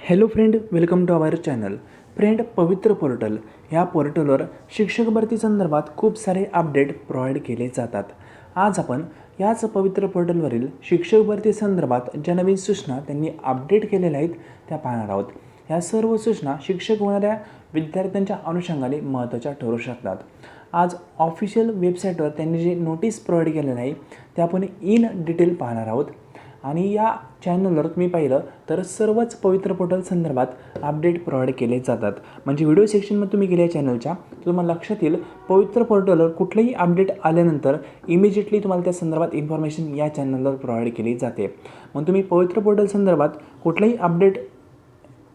Hello friend, welcome to our channel. Friend, Pavitra portal ह्या पोर्टलवर शिक्षक भरती संदर्भात खूप सारे अपडेट प्रोव्हाइड केले जातात. आज आपण याच पवित्र पोर्टलवरील शिक्षक भरती संदर्भात ज्या नवीन सूचना त्यांनी अपडेट केलेल्या आहेत त्या पाहणार आहोत. ह्या सर्व सूचना शिक्षक होणाऱ्या विद्यार्थ्यांच्या अनुषंगाने महत्त्वाच्या ठरू शकतात. आज ऑफिशियल वेबसाईटवर त्यांनी जे नोटीस प्रोव्हाइड केलेलं आहे ते आपण इन डिटेल पाहणार आहोत. आणि या चॅनलवर तुम्ही पाहिलं तर सर्वच पवित्र पोर्टल संदर्भात अपडेट प्रोव्हाइड केले जातात. म्हणजे व्हिडिओ सेक्शनमध्ये तुम्ही गेल्या चॅनलच्या तुम्हाला लक्षात येईल पवित्र पोर्टलवर कुठलंही अपडेट आल्यानंतर इमिजिएटली तुम्हाला त्या संदर्भात इन्फॉर्मेशन या चॅनलवर प्रोव्हाइड केली जाते. मग तुम्ही पवित्र पोर्टल संदर्भात कुठलंही अपडेट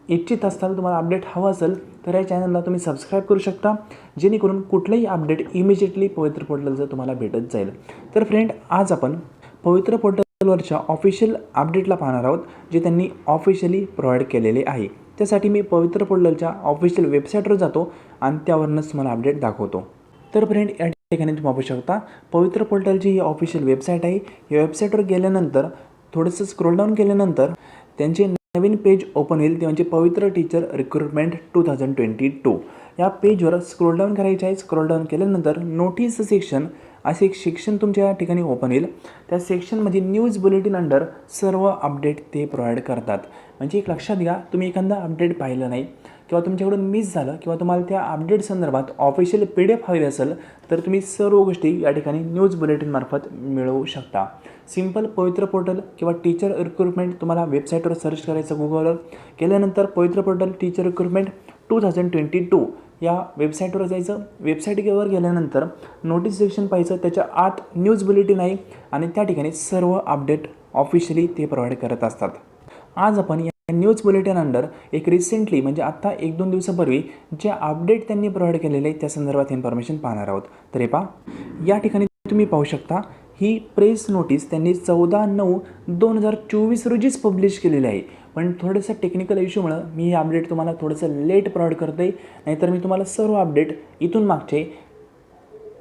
इच्छित असाल, तुम्हाला अपडेट हवं असेल तर या चॅनलला तुम्ही सबस्क्राईब करू शकता, जेणेकरून कुठलंही अपडेट इमिजिएटली पवित्र पोर्टलचं तुम्हाला भेटत जाईल. तर फ्रेंड, आज आपण पवित्र पोर्टलवरच्या ऑफिशियल अपडेटला पाहणार आहोत, जे त्यांनी ऑफिशियली प्रोव्हाइड केलेले आहे. त्यासाठी मी पवित्र पोर्टलच्या ऑफिशियल वेबसाईटवर जातो आणि त्यावरूनच तुम्हाला अपडेट दाखवतो. तर फ्रेंड, या ठिकाणी तुम्ही पाहू शकता पवित्र पोर्टलची ही ऑफिशियल वेबसाईट आहे. या वेबसाईटवर गेल्यानंतर थोडंसं स्क्रोल डाऊन केल्यानंतर त्यांचे नवीन पेज ओपन होईल, ते म्हणजे पवित्र टीचर रिक्रुटमेंट 2022. या पेजवर स्क्रोल डाऊन करायचे आहे. स्क्रोल डाऊन केल्यानंतर नोटीस सेक्शन असे एक सेक्शन तुमच्या या ठिकाणी ओपन होईल. त्या सेक्शनमध्ये न्यूज बुलेटिन अंडर सर्व अपडेट ते प्रोव्हाइड करतात. म्हणजे एक लक्षात घ्या, तुम्ही एखादा अपडेट पाहिलं नाही किंवा तुमच्याकडून मिस झालं किंवा तुम्हाला त्या अपडेट संदर्भात ऑफिशियल PDF हवी असेल तर तुम्ही सर्व गोष्टी या ठिकाणी न्यूज बुलेटिनमार्फत मिळवू शकता. सिंपल पवित्र पोर्टल किंवा टीचर रिक्रुटमेंट तुम्हाला वेबसाईटवर सर्च करायचं. गुगलवर केल्यानंतर पवित्र पोर्टल टीचर रिक्रुटमेंट 2022 या वेबसाईटवर जायचं. वेबसाईटवर गेल्यानंतर नोटीस सेक्शन पाहायचं, त्याच्या आत न्यूज बुलेटिन आहे आणि त्या ठिकाणी सर्व अपडेट ऑफिशियली ते प्रोव्हाइड करत असतात. आज आपण या न्यूज बुलेटिन अंडर एक रिसेंटली म्हणजे आत्ता 1-2 दिवसापूर्वी जे अपडेट त्यांनी प्रोव्हाइड केलेले आहे त्या संदर्भात इन्फॉर्मेशन पाहणार आहोत. तर हे पहा, या ठिकाणी तुम्ही पाहू शकता ही प्रेस नोटीस त्यांनी 14/9/2024 रोजीच पब्लिश केलेली आहे. पण थोडंसं टेक्निकल इश्यूमुळं मी हे अपडेट तुम्हाला थोडंसं लेट प्रोव्हाइड करतो आहे. नाहीतर मी तुम्हाला सर्व अपडेट इथून मागचे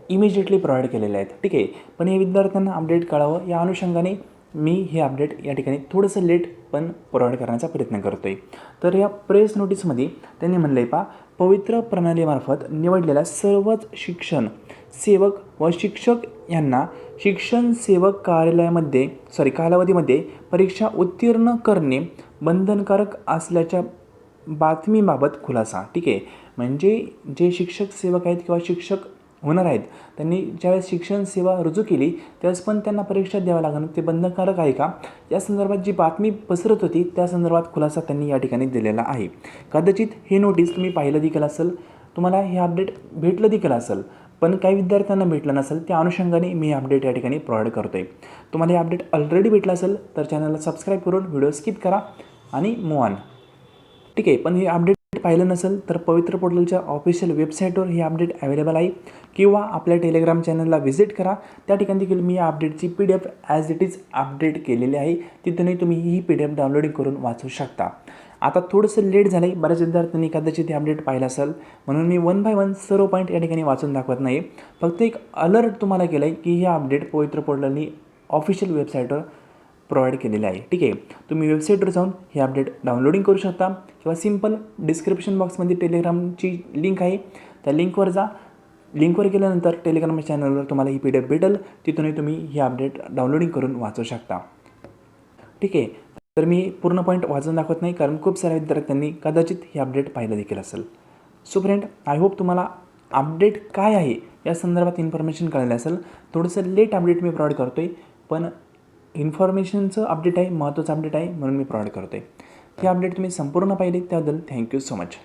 इमिजिएटली प्रोव्हाइड केलेले आहेत. ठीक आहे, पण हे विद्यार्थ्यांना अपडेट कळावं या अनुषंगाने मी हे अपडेट या ठिकाणी थोडंसं लेट पण प्रोव्हाइड करण्याचा प्रयत्न करतो आहे. तर या प्रेस नोटीसमध्ये त्यांनी म्हणलं आहे, पहा, पवित्र प्रणालीमार्फत निवडलेल्या सर्वच शिक्षण सेवक व शिक्षक यांना शिक्षण सेवक कालावधीमध्ये परीक्षा उत्तीर्ण करणे बंधनकारक असल्याच्या बातमीबाबत खुलासा. ठीक आहे, म्हणजे जे शिक्षक सेवक आहेत किंवा शिक्षक होणार आहेत त्यांनी ज्यावेळेस शिक्षण सेवा रुजू केली त्यावेळेस पण त्यांना परीक्षा द्यावं लागणं ते बंधनकारक आहे का, या संदर्भात जी बातमी पसरत होती त्या संदर्भात खुलासा त्यांनी या ठिकाणी दिलेला आहे. कदाचित हे नोटीस तुम्ही पाहिलं देखील असेल, तुम्हाला हे अपडेट भेटलं देखील असेल, पण काही विद्यार्थ्यांना भेटलं नसेल. त्या अनुषंगाने मी अपडेट या ठिकाणी प्रोव्हाइड करतो आहे. तुम्हाला हे अपडेट ऑलरेडी भेटलं असेल तर चॅनलला सबस्क्राईब करून व्हिडिओ स्किप करा आणि मूव्ह ऑन. ठीक आहे, पण हे अपडेट पाहिलं नसेल तर पवित्र पोर्टलच्या ऑफिशियल वेबसाईटवर हे अपडेट अवेलेबल आहे किंवा आपल्या टेलिग्राम चॅनलला व्हिजिट करा. त्या ठिकाणी देखील मी या अपडेटची PDF as it is update केलेली आहे. तिथूनही तुम्ही ही PDF डाउनलोडिंग करून वाचू शकता. आता थोडंसं लेट झालं आहे, बऱ्याच विद्यार्थ्यांनी कदाचित हे अपडेट पाहिलं असेल, म्हणून मी 1 बाय 1 सर्व पॉईंट या ठिकाणी वाचून दाखवत नाही. फक्त एक अलर्ट तुम्हाला केलं आहे की हे अपडेट पवित्र पोर्टलनी ऑफिशियल वेबसाईटवर प्रोव्हाइड केलेले आहे. ठीक आहे, तुम्ही वेबसाईटवर जाऊन हे अपडेट डाउनलोडिंग करू शकता किंवा सिंपल डिस्क्रिप्शन बॉक्समध्ये टेलिग्रामची लिंक आहे, त्या लिंकवर जा. लिंकवर गेल्यानंतर टेलिग्राम चॅनलवर तुम्हाला ही PDF भेटेल, तिथूनही तुम्ही हे अपडेट डाउनलोडिंग करून वाचू शकता. ठीक आहे, तर मी पूर्ण पॉईंट वाचून दाखवत नाही कारण खूप साऱ्या विद्यार्थ्यांनी कदाचित हे अपडेट पाहिलं देखील असेल. सो फ्रेंड, आय होप तुम्हाला अपडेट काय आहे या संदर्भात इन्फॉर्मेशन कळलं असेल. थोडंसं लेट अपडेट मी प्रोव्हाइड करतो आहे, पण इन्फॉर्मेशनचं अपडेट आहे, महत्त्वाचं अपडेट आहे म्हणून मी प्रोव्हाइड करतो आहे. हे अपडेट तुम्ही संपूर्ण पाहिले त्याबद्दल थँक्यू सो मच.